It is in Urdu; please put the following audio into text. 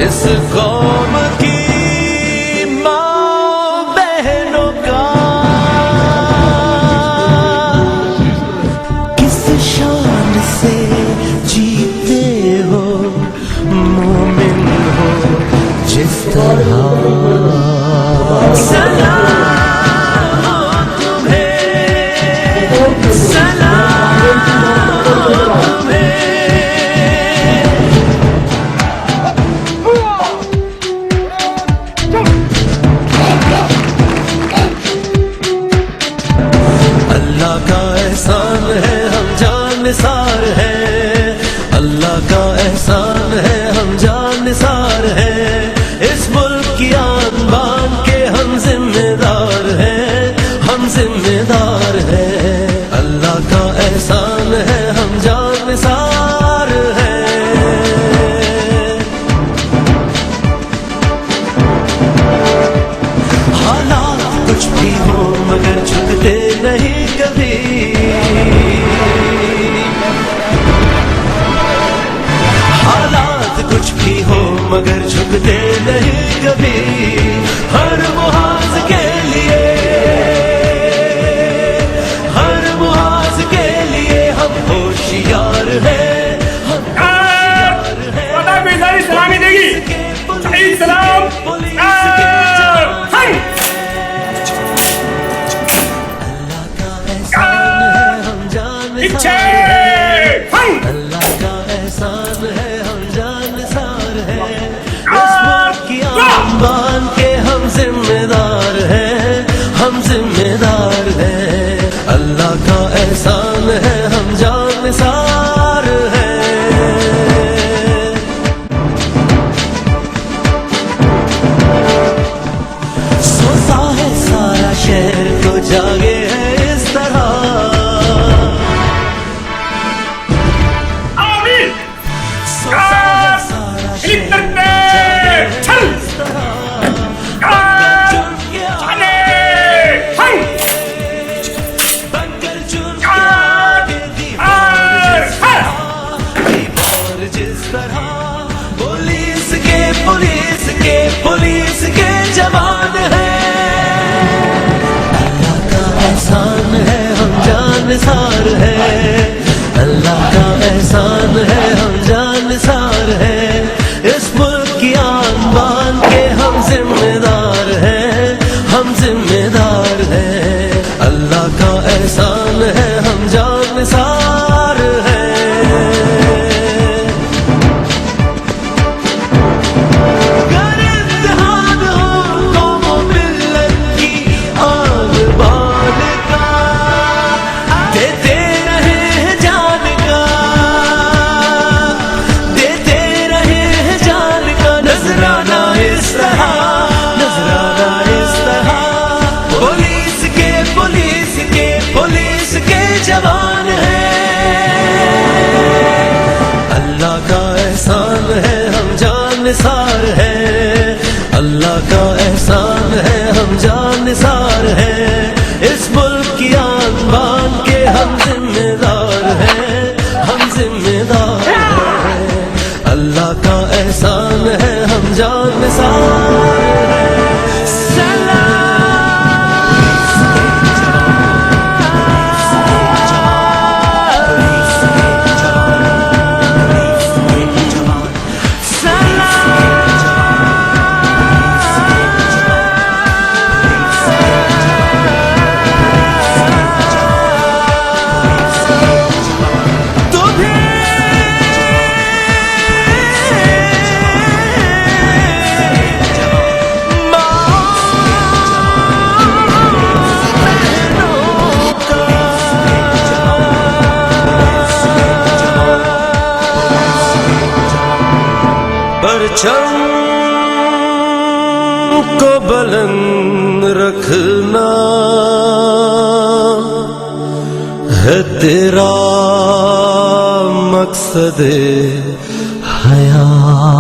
اس قوم کی ماں بہنوں کا کس شان سے جیتے ہو مومن ہو جس طرح سلام ہو تمہیں سلام ہو تمہیں اللہ کا احسان ہے ہم جان نثار ہیں اللہ کا احسان ہے ہم جان نثار ہیں اس ملک کی آن بان کے ہم ذمہ دار ہیں ہم ذمہ دار ہیں اللہ کا احسان ہے ہم جان نثار ہیں حالات کچھ بھی ہو مگر جھکتے نہیں کبھی حالات کچھ بھی ہو مگر جھکتے نہیں کبھی ہر محاذ کے لیے ہر محاذ کے لیے ہم ہوشیار ہیں ہم ہوشیار ہیں پتہ بیداری سلامی دے گی صحیح سلام اللہ کا احسان ہے ہم جان نثار ہیں اس ملک کی آن بان کے ہم ذمہ دار ہیں ہم ذمہ دار ہیں اللہ کا احسان ہے ہم جان نثار ہیں سوتا ہے سارا شہر تو جاگے ہے اس طرح پولیس کے جوان ہیں اللہ کا احسان ہے ہم جان نثار ہیں اللہ کا احسان ہے ہم جان نثار ہیں اس ملک کی آن بان کے ہم ذمہ دار ہیں ہم ذمہ دار ہیں اللہ کا احسان ہے ہم جان نثار ہیں جوان ہیں اللہ کا احسان ہے ہم جان نثار ہیں اللہ کا احسان ہے ہم جان نثار ہیں اس ملک کی آن بان کے ہم ذمہ دار ہیں ہم ذمہ دار ہیں اللہ کا احسان ہے ہم جان نثار ہیں پرچم کو بلند رکھنا ہے تیرا مقصد حیات